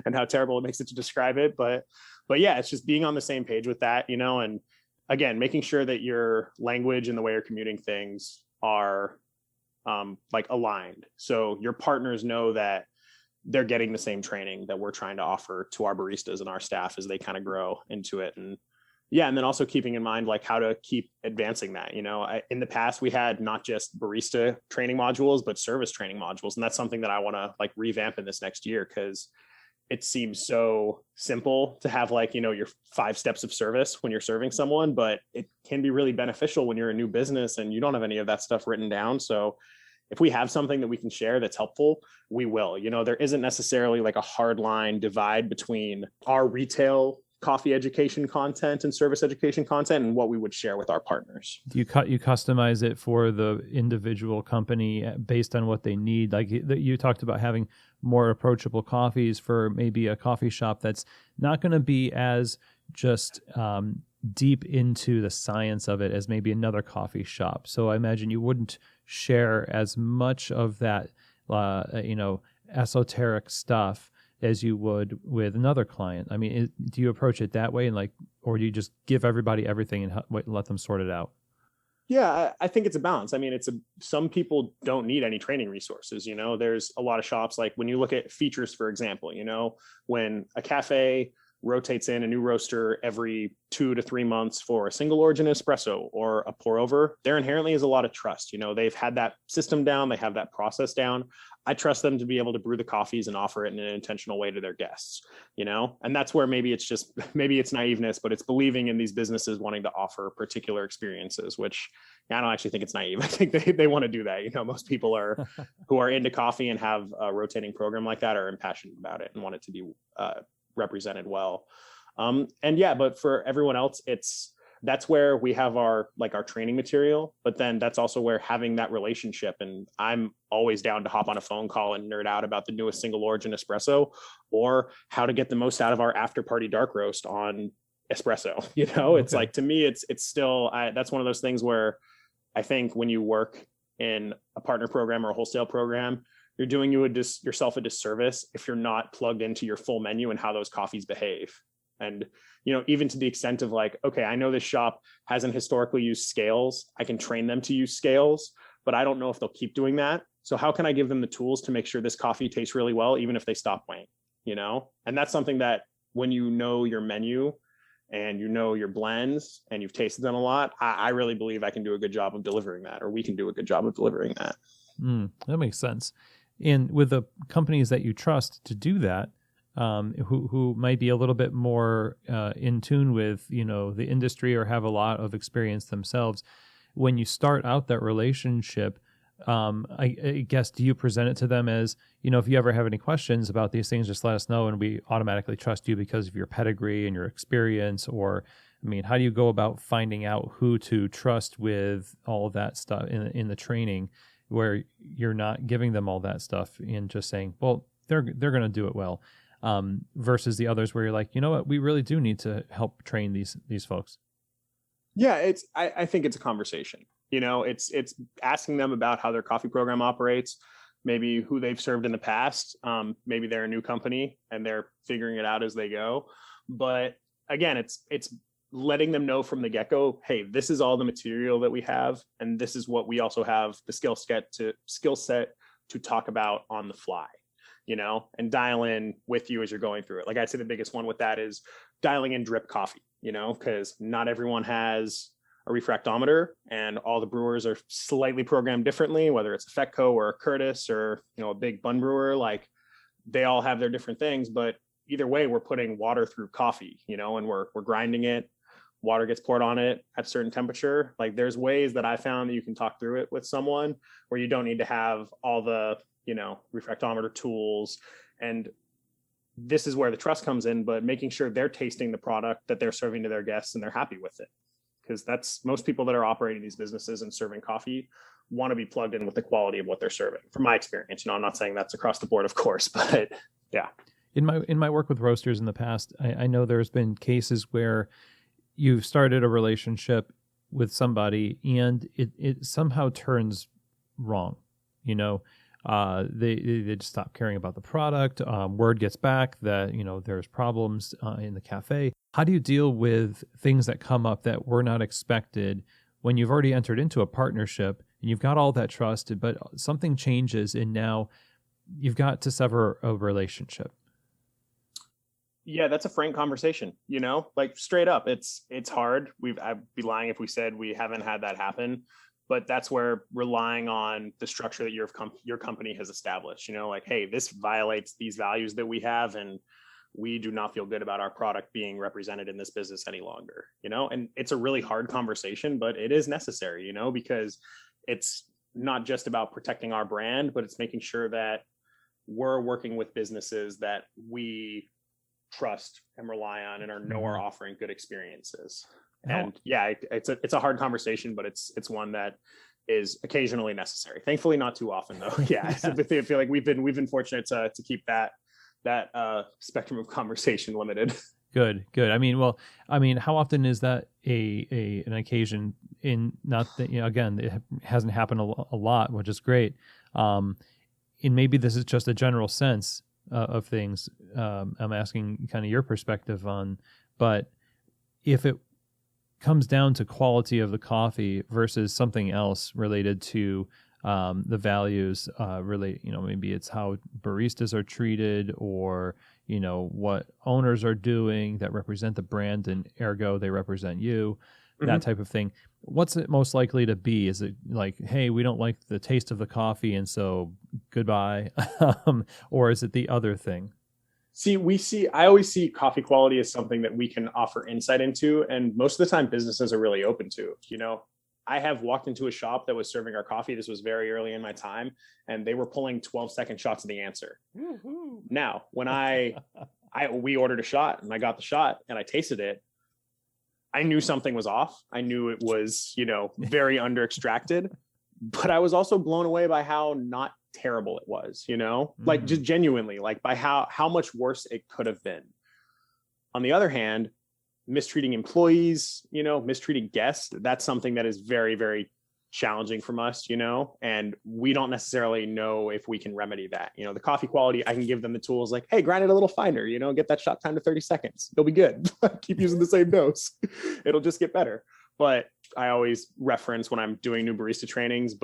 and how terrible it makes it to describe it. But yeah, it's just being on the same page with that, and again, making sure that your language and the way you're commuting things are aligned. So your partners know that they're getting the same training that we're trying to offer to our baristas and our staff as they kind of grow into it. And and then also keeping in mind how to keep advancing that. In the past we had not just barista training modules, but service training modules. And that's something that I want to revamp in this next year, because it seems so simple to have your 5 steps of service when you're serving someone, but it can be really beneficial when you're a new business and you don't have any of that stuff written down. So if we have something that we can share that's helpful, we will. There isn't necessarily a hard line divide between our retail coffee education content and service education content and what we would share with our partners. You customize it for the individual company based on what they need. You talked about having more approachable coffees for maybe a coffee shop that's not going to be as just deep into the science of it as maybe another coffee shop. So I imagine you wouldn't share as much of that, esoteric stuff as you would with another client. I mean, do you approach it that way, and or do you just give everybody everything and let them sort it out? Yeah, I think it's a balance. I mean, some people don't need any training resources. There's a lot of shops, like when you look at features, for example, when a cafe rotates in a new roaster every 2 to 3 months for a single origin espresso or a pour over, there inherently is a lot of trust. They've had that system down, they have that process down. I trust them to be able to brew the coffees and offer it in an intentional way to their guests, and that's where maybe it's naiveness, but it's believing in these businesses wanting to offer particular experiences, which I don't actually think it's naive. I think they want to do that. Most people who are into coffee and have a rotating program like that are impassioned about it and want it to be represented well. But for everyone else, that's where we have our training material, but then that's also where having that relationship, and I'm always down to hop on a phone call and nerd out about the newest single origin espresso or how to get the most out of our after party dark roast on espresso. Okay. It's like, to me, it's still, that's one of those things where I think when you work in a partner program or a wholesale program, you're doing yourself a disservice if you're not plugged into your full menu and how those coffees behave. And, even to the extent of okay, I know this shop hasn't historically used scales. I can train them to use scales, but I don't know if they'll keep doing that. So how can I give them the tools to make sure this coffee tastes really well, even if they stop weighing, And that's something that when you know your menu and your blends and you've tasted them a lot, I really believe I can do a good job of delivering that, or we can do a good job of delivering that. That makes sense. And with the companies that you trust to do that, who might be a little bit more in tune with, the industry or have a lot of experience themselves, when you start out that relationship, I guess, do you present it to them as, if you ever have any questions about these things, just let us know and we automatically trust you because of your pedigree and your experience? Or, I mean, how do you go about finding out who to trust with all of that stuff in the training, where you're not giving them all that stuff and just saying, well, they're going to do it well, versus the others where you're like, you know what, we really do need to help train these folks? Yeah, I think it's a conversation. It's asking them about how their coffee program operates, maybe who they've served in the past. Maybe they're a new company and they're figuring it out as they go. But again, it's letting them know from the get-go, hey, this is all the material that we have, and this is what we also have the skill set to talk about on the fly, and dial in with you as you're going through it. Like I'd say the biggest one with that is dialing in drip coffee, because not everyone has a refractometer, and all the brewers are slightly programmed differently, whether it's a Fetco or a Curtis or, a big bun brewer. They all have their different things, but either way, we're putting water through coffee, and we're grinding it. Water gets poured on it at a certain temperature. There's ways that I found that you can talk through it with someone where you don't need to have all the, refractometer tools. And this is where the trust comes in, but making sure they're tasting the product that they're serving to their guests and they're happy with it. Because that's most people that are operating these businesses and serving coffee want to be plugged in with the quality of what they're serving. From my experience, I'm not saying that's across the board, of course, but yeah. In my work with roasters in the past, I know there's been cases where you've started a relationship with somebody and it somehow turns wrong. They just stop caring about the product. Word gets back that, there's problems in the cafe. How do you deal with things that come up that were not expected when you've already entered into a partnership and you've got all that trust, but something changes and now you've got to sever a relationship? Yeah, that's a frank conversation, straight up. It's hard. I'd be lying if we said we haven't had that happen, but that's where relying on the structure that your company has established, hey, this violates these values that we have, and we do not feel good about our product being represented in this business any longer, and it's a really hard conversation, but it is necessary, because it's not just about protecting our brand, but it's making sure that we're working with businesses that we trust and rely on and are offering good experiences. And yeah, it's a hard conversation, but it's one that is occasionally necessary. Thankfully, not too often though. Yeah. I feel like we've been fortunate to keep that spectrum of conversation limited. Good. How often is that an occasion in, not that, again, it hasn't happened a lot, which is great. And maybe this is just a general sense of things. I'm asking kind of your perspective on, but if it comes down to quality of the coffee versus something else related to the values, maybe it's how baristas are treated, or what owners are doing that represent the brand and ergo they represent you, that type of thing. What's it most likely to be? Is it like, hey, we don't like the taste of the coffee and so goodbye? Or is it the other thing? I always see coffee quality as something that we can offer insight into. And most of the time businesses are really open to, I have walked into a shop that was serving our coffee. This was very early in my time, and they were pulling 12-second shots of the answer. Woo-hoo. Now, when we ordered a shot and I got the shot and I tasted it, I knew something was off. I knew it was, very under extracted, but I was also blown away by how not terrible it was, like just genuinely, like by how much worse it could have been. On the other hand, mistreating employees, mistreating guests, that's something that is very, very challenging from us, and we don't necessarily know if we can remedy that. The coffee quality, I can give them the tools like, hey, grind it a little finer, get that shot time to 30 seconds. You'll be good. Keep using the same dose. It'll just get better. But I always reference when I'm doing new barista trainings,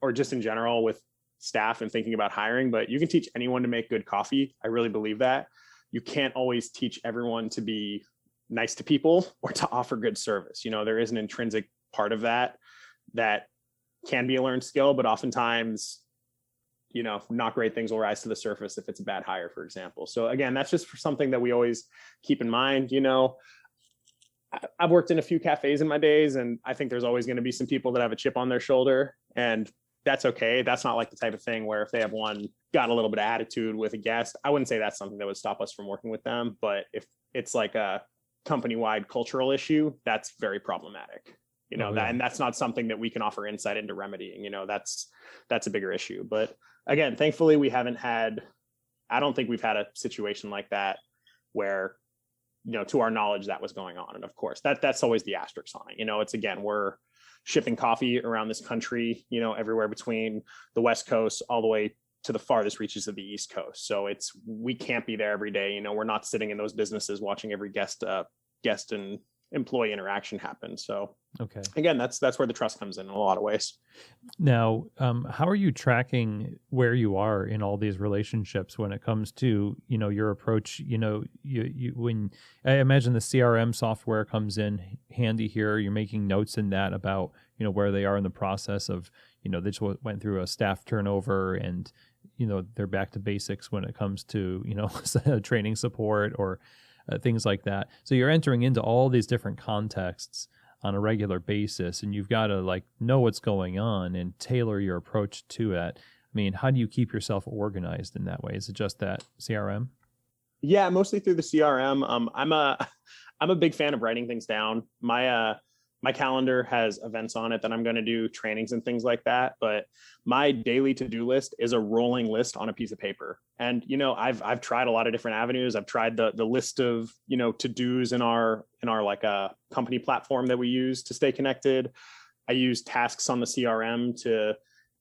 or just in general with staff and thinking about hiring, but you can teach anyone to make good coffee. I really believe that. You can't always teach everyone to be nice to people or to offer good service. There is an intrinsic part of that can be a learned skill, but oftentimes, not great things will rise to the surface if it's a bad hire, for example. So again, that's just for something that we always keep in mind. I've worked in a few cafes in my days, and I think there's always going to be some people that have a chip on their shoulder, and that's okay. That's not like the type of thing where if they have got a little bit of attitude with a guest, I wouldn't say that's something that would stop us from working with them. But if it's like a company-wide cultural issue, that's very problematic, and that's not something that we can offer insight into remedying. That's a bigger issue. But again, thankfully I don't think we've had a situation like that where, to our knowledge, that was going on. And of course that's always the asterisk on it. It's, again, we're shipping coffee around this country, everywhere between the West Coast all the way to the farthest reaches of the East Coast. So we can't be there every day. We're not sitting in those businesses watching every guest and employee interaction happen. So okay, again, that's where the trust comes in a lot of ways. Now, how are you tracking where you are in all these relationships when it comes to, your approach? When I imagine the CRM software comes in handy here, you're making notes in that about, where they are in the process of, they just went through a staff turnover and, they're back to basics when it comes to, training support or things like that. So you're entering into all these different contexts on a regular basis, and you've got to know what's going on and tailor your approach to it. I mean, how do you keep yourself organized in that way? Is it just that CRM? Yeah, mostly through the CRM. I'm a big fan of writing things down. My calendar has events on it that I'm going to do, trainings and things like that. But my daily to-do list is a rolling list on a piece of paper. And, I've tried a lot of different avenues. I've tried the list of, to-dos in our company platform that we use to stay connected. I use tasks on the CRM to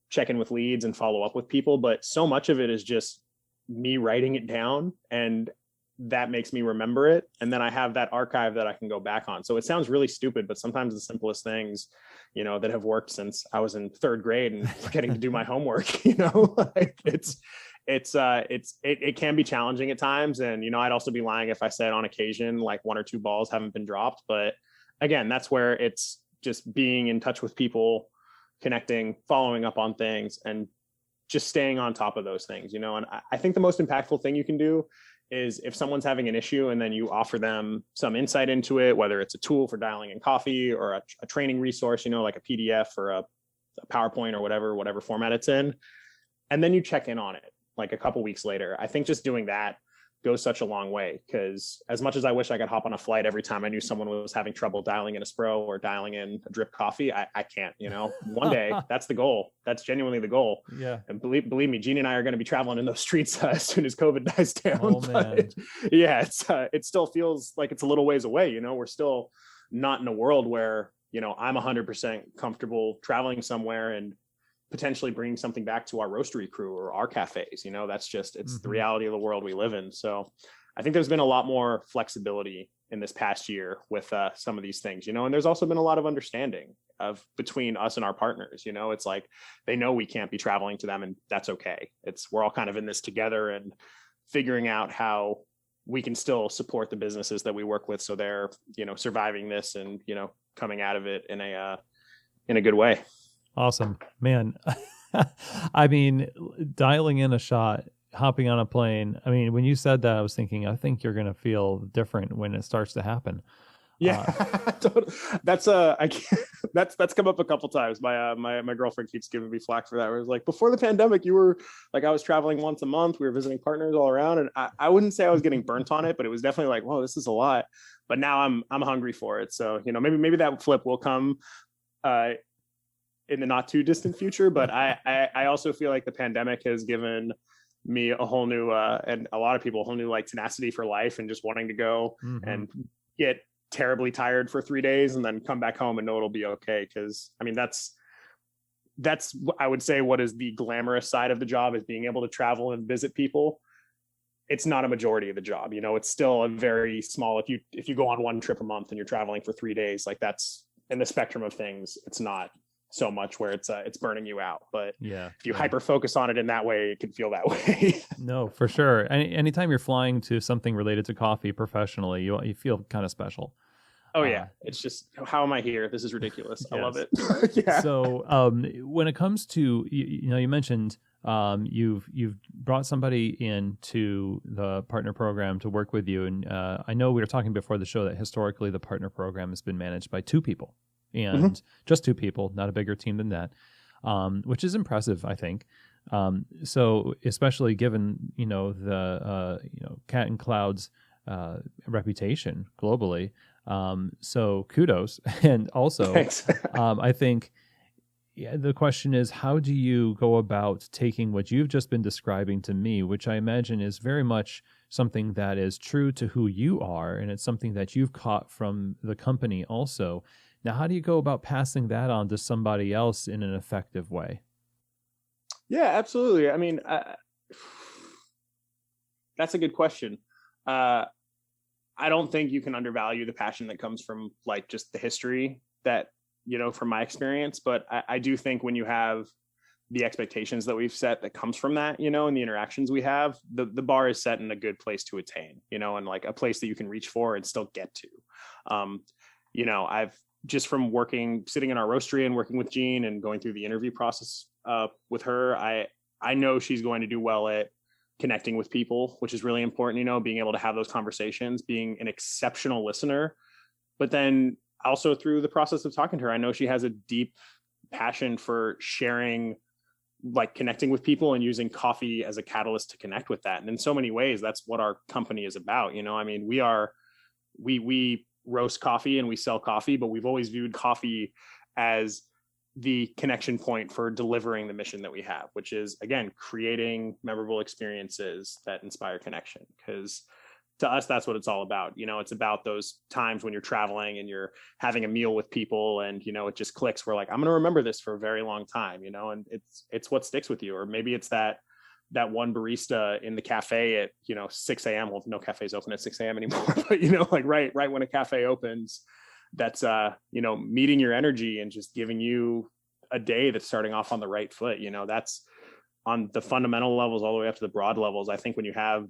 check in with leads and follow up with people. But so much of it is just me writing it down, and that makes me remember it. And then I have that archive that I can go back on. So it sounds really stupid, but sometimes the simplest things, that have worked since I was in third grade and forgetting to do my homework, it can be challenging at times. And, I'd also be lying if I said on occasion, like 1 or 2 balls haven't been dropped. But again, that's where it's just being in touch with people, connecting, following up on things, and just staying on top of those things, and I think the most impactful thing you can do is if someone's having an issue and then you offer them some insight into it, whether it's a tool for dialing in coffee or a training resource, like a PDF or a PowerPoint or whatever format it's in, and then you check in on it like a couple weeks later. I think just doing that goes such a long way. Because as much as I wish I could hop on a flight every time I knew someone was having trouble dialing in a Spro or dialing in a drip coffee, I can't, one day. That's the goal. That's genuinely the goal. Yeah. And believe me, Gene and I are going to be traveling in those streets as soon as COVID dies down. Oh, man. Yeah, it still feels like it's a little ways away. We're still not in a world where, I'm 100% comfortable traveling somewhere and potentially bringing something back to our roastery crew or our cafes. That's just, it's the reality of the world we live in. So I think there's been a lot more flexibility in this past year with some of these things, and there's also been a lot of understanding between us and our partners. It's like, they know we can't be traveling to them, and that's okay. We're all kind of in this together and figuring out how we can still support the businesses that we work with, so they're, surviving this and, coming out of it in a good way. Awesome, man. I mean, dialing in a shot, hopping on a plane. I mean, when you said that, I was thinking, I think you're going to feel different when it starts to happen. Yeah, that's that's come up a couple times. My girlfriend keeps giving me flack for that. Where it's like, before the pandemic, you were like, I was traveling once a month. We were visiting partners all around, and I wouldn't say I was getting burnt on it, but it was definitely like, whoa, this is a lot. But now I'm hungry for it. So maybe that flip will come in the not too distant future. But I also feel like the pandemic has given me a whole new and a lot of people a whole new like tenacity for life, and just wanting to go and get terribly tired for 3 days and then come back home and know it'll be okay. Because I mean, that's I would say what is the glamorous side of the job, is being able to travel and visit people. It's not a majority of the job. It's still a very small, if you go on one trip a month and you're traveling for 3 days, like, that's in the spectrum of things. It's not so much where it's burning you out. But if you hyper focus on it in that way, it can feel that way. No, for sure. Anytime you're flying to something related to coffee professionally, you feel kind of special. Oh yeah. It's just, how am I here? This is ridiculous. I love it. Yeah. So when it comes to, you mentioned you've brought somebody into the partner program to work with you. And I know we were talking before the show that historically the partner program has been managed by 2 people. And just 2 people, not a bigger team than that, which is impressive, I think. So especially given, the, Cat and Cloud's reputation globally. So kudos. And also, I think the question is, how do you go about taking what you've just been describing to me, which I imagine is very much something that is true to who you are, and it's something that you've caught from the company also. Now, how do you go about passing that on to somebody else in an effective way? Yeah, absolutely. I mean, that's a good question. I don't think you can undervalue the passion that comes from like just the history that, from my experience. But I do think when you have the expectations that we've set that comes from that, and the interactions we have, the bar is set in a good place to attain, and like a place that you can reach for and still get to. I've just from sitting in our roastery and working with Jean and going through the interview process with her, I know she's going to do well at connecting with people, which is really important, being able to have those conversations, being an exceptional listener. But then also through the process of talking to her, I know she has a deep passion for sharing, like connecting with people and using coffee as a catalyst to connect with that. And in so many ways, that's what our company is about. I mean, we roast coffee and we sell coffee, but we've always viewed coffee as the connection point for delivering the mission that we have, which is, again, creating memorable experiences that inspire connection. Because to us, that's what it's all about. It's about those times when you're traveling and you're having a meal with people and, it just clicks. We're like, I'm going to remember this for a very long time, and it's what sticks with you. Or maybe it's that one barista in the cafe at 6 a.m. Well, no cafes open at 6 a.m. anymore, but like right when a cafe opens, that's meeting your energy and just giving you a day that's starting off on the right foot. That's on the fundamental levels all the way up to the broad levels. I think when you have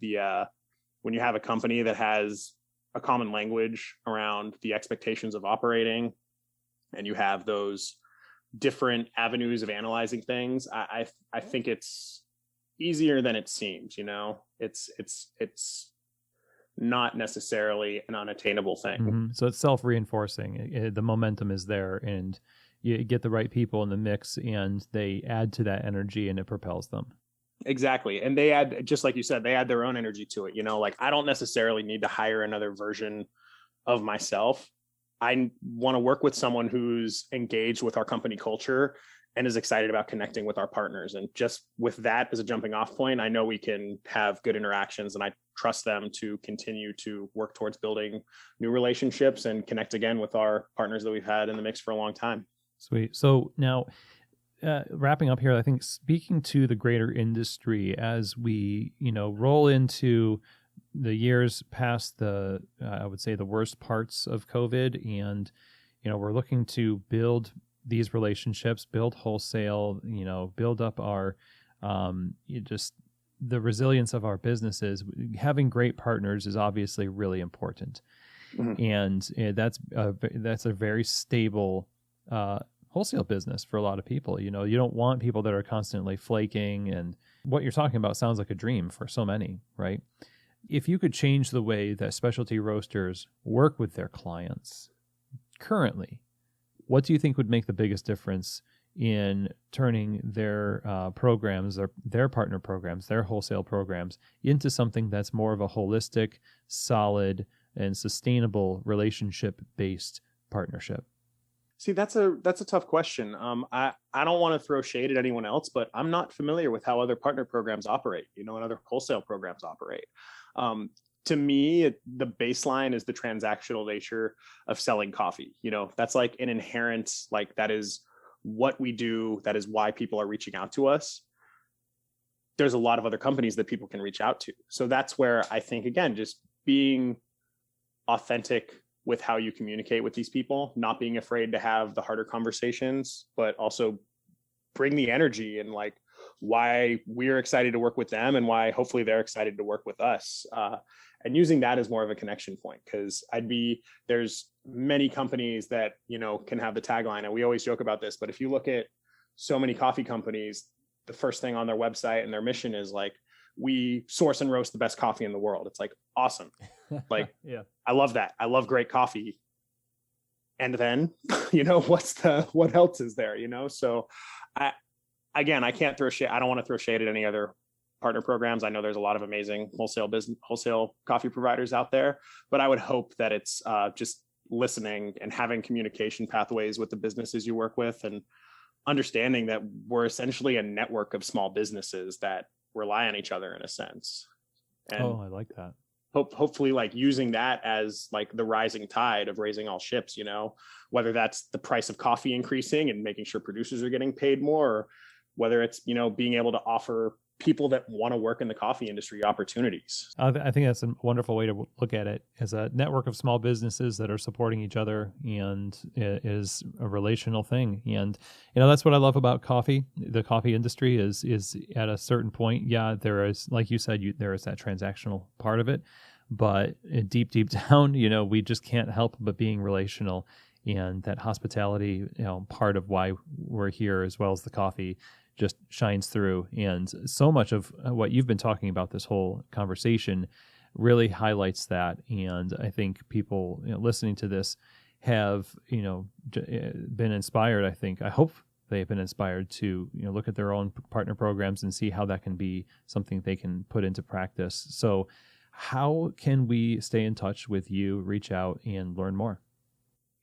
a company that has a common language around the expectations of operating, and you have those different avenues of analyzing things, I think it's easier than it seems. It's not necessarily an unattainable thing. So it's self-reinforcing. The momentum is there, and you get the right people in the mix, and they add to that energy, and it propels them. Exactly. And they add, just like you said, they add their own energy to it. Like I don't necessarily need to hire another version of myself. I want to work with someone who's engaged with our company culture and is excited about connecting with our partners. And just with that as a jumping off point, I know we can have good interactions, and I trust them to continue to work towards building new relationships and connect again with our partners that we've had in the mix for a long time. Sweet. So now, wrapping up here, I think speaking to the greater industry as we, roll into the years past the, I would say the worst parts of COVID, and, we're looking to build these relationships, build wholesale, build up our, just the resilience of our businesses. Having great partners is obviously really important. Mm-hmm. And that's a very stable, wholesale business for a lot of people. You don't want people that are constantly flaking, and what you're talking about sounds like a dream for so many, right? If you could change the way that specialty roasters work with their clients currently, what do you think would make the biggest difference in turning their programs, their partner programs, their wholesale programs into something that's more of a holistic, solid, and sustainable relationship-based partnership? See, that's a tough question. I don't want to throw shade at anyone else, but I'm not familiar with how other partner programs operate, and other wholesale programs operate. To me, the baseline is the transactional nature of selling coffee. That's like an inherent, that is what we do. That is why people are reaching out to us. There's a lot of other companies that people can reach out to. So that's where I think, again, just being authentic with how you communicate with these people, not being afraid to have the harder conversations, but also bring the energy and why we're excited to work with them and why hopefully they're excited to work with us. And using that as more of a connection point, because there's many companies that, can have the tagline, and we always joke about this, but if you look at so many coffee companies, the first thing on their website and their mission is we source and roast the best coffee in the world. It's awesome. Yeah. I love that. I love great coffee. And then, what else is there, So I can't throw shade. I don't want to throw shade at any other partner programs. I know there's a lot of amazing wholesale coffee providers out there, but I would hope that it's just listening and having communication pathways with the businesses you work with, and understanding that we're essentially a network of small businesses that rely on each other in a sense. And I like that. Hopefully using that as the rising tide of raising all ships, whether that's the price of coffee increasing and making sure producers are getting paid more, or whether it's, being able to offer people that want to work in the coffee industry opportunities. I think that's a wonderful way to look at it, as a network of small businesses that are supporting each other, and it is a relational thing. And, that's what I love about coffee. The coffee industry is at a certain point. Yeah, there is, like you said, there is that transactional part of it, but deep down, we just can't help but being relational, and that hospitality, part of why we're here, as well as the coffee, just shines through. And so much of what you've been talking about this whole conversation really highlights that. And I think people listening to this have, been inspired. I hope they've been inspired to, look at their own partner programs and see how that can be something they can put into practice. So how can we stay in touch with you, reach out, and learn more?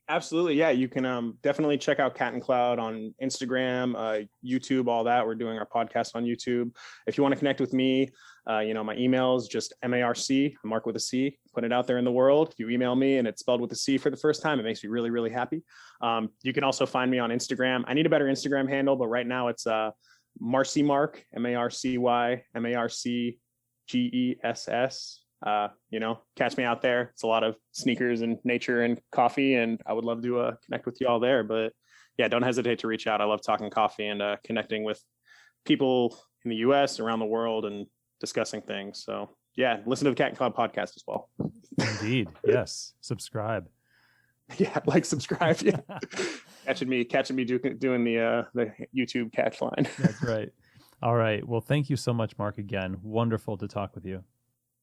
Absolutely. Yeah. You can definitely check out Cat and Cloud on Instagram, YouTube, all that. We're doing our podcast on YouTube. If you want to connect with me, my email is just Marc with a C, put it out there in the world. If you email me and it's spelled with a C for the first time, it makes me really, really happy. You can also find me on Instagram. I need a better Instagram handle, but right now it's Marcy Marc, Marcy, MarcGess. Catch me out there. It's a lot of sneakers and nature and coffee, and I would love to connect with you all there. But yeah, don't hesitate to reach out. I love talking coffee and connecting with people in the US, around the world, and discussing things. So yeah, listen to the Cat and Cloud podcast as well. Indeed. Yes. Subscribe. Yeah. Subscribe. Yeah. catching me doing the YouTube catch line. That's right. All right. Well, thank you so much, Marc, again. Wonderful to talk with you.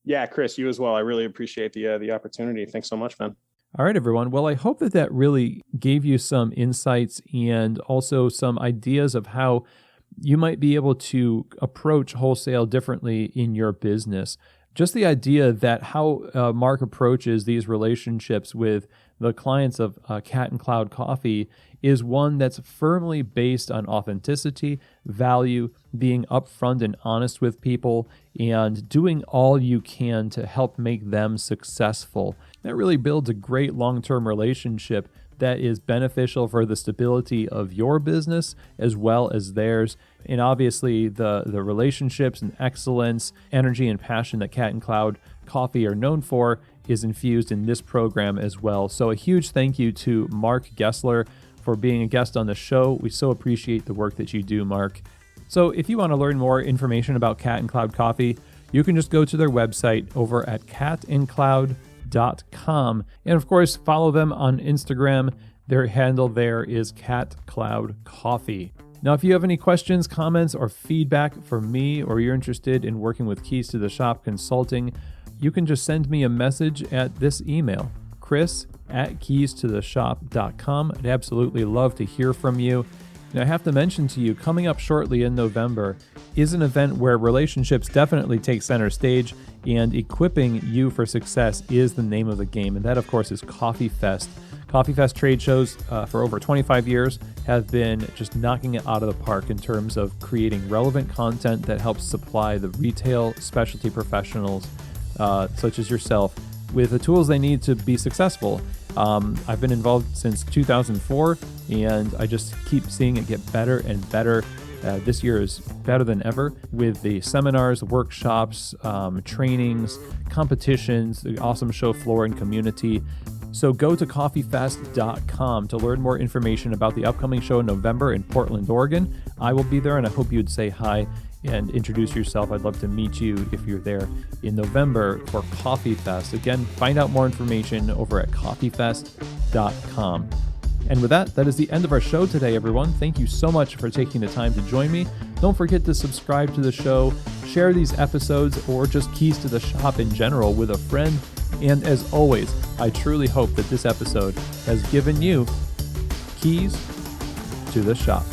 Yeah, Chris, you as well. I really appreciate the opportunity. Thanks so much, man. All right, everyone. Well, I hope that really gave you some insights and also some ideas of how you might be able to approach wholesale differently in your business. Just the idea that how Marc approaches these relationships with the clients of Cat and Cloud Coffee is one that's firmly based on authenticity, value, being upfront and honest with people, and doing all you can to help make them successful. That really builds a great long-term relationship that is beneficial for the stability of your business as well as theirs. And obviously the relationships and excellence, energy and passion that Cat and Cloud Coffee are known for is infused in this program as well. So a huge thank you to Marc Gessler for being a guest on the show. We so appreciate the work that you do, Marc. So if you want to learn more information about Cat and Cloud Coffee, you can just go to their website over at catandcloud.com. And of course, follow them on Instagram. Their handle there is Cat Cloud Coffee. Now, if you have any questions, comments, or feedback for me, or you're interested in working with Keys to the Shop Consulting, you can just send me a message at this email, chris@keystotheshop.com. I'd absolutely love to hear from you. And I have to mention to you, coming up shortly in November is an event where relationships definitely take center stage, and equipping you for success is the name of the game. And that, of course, is Coffee Fest. Coffee Fest trade shows for over 25 years have been just knocking it out of the park in terms of creating relevant content that helps supply the retail specialty professionals such as yourself with the tools they need to be successful. I've been involved since 2004, and I just keep seeing it get better and better. This year is better than ever with the seminars, workshops, trainings, competitions, the awesome show floor and community. So go to coffeefest.com to learn more information about the upcoming show in November in Portland, Oregon. I will be there, and I hope you'd say hi and introduce yourself. I'd love to meet you if you're there in November for Coffee Fest. Again, find out more information over at coffeefest.com. And with that is the end of our show today, everyone. Thank you so much for taking the time to join me. Don't forget to subscribe to the show, share these episodes, or just Keys to the Shop in general with a friend. And as always, I truly hope that this episode has given you keys to the shop.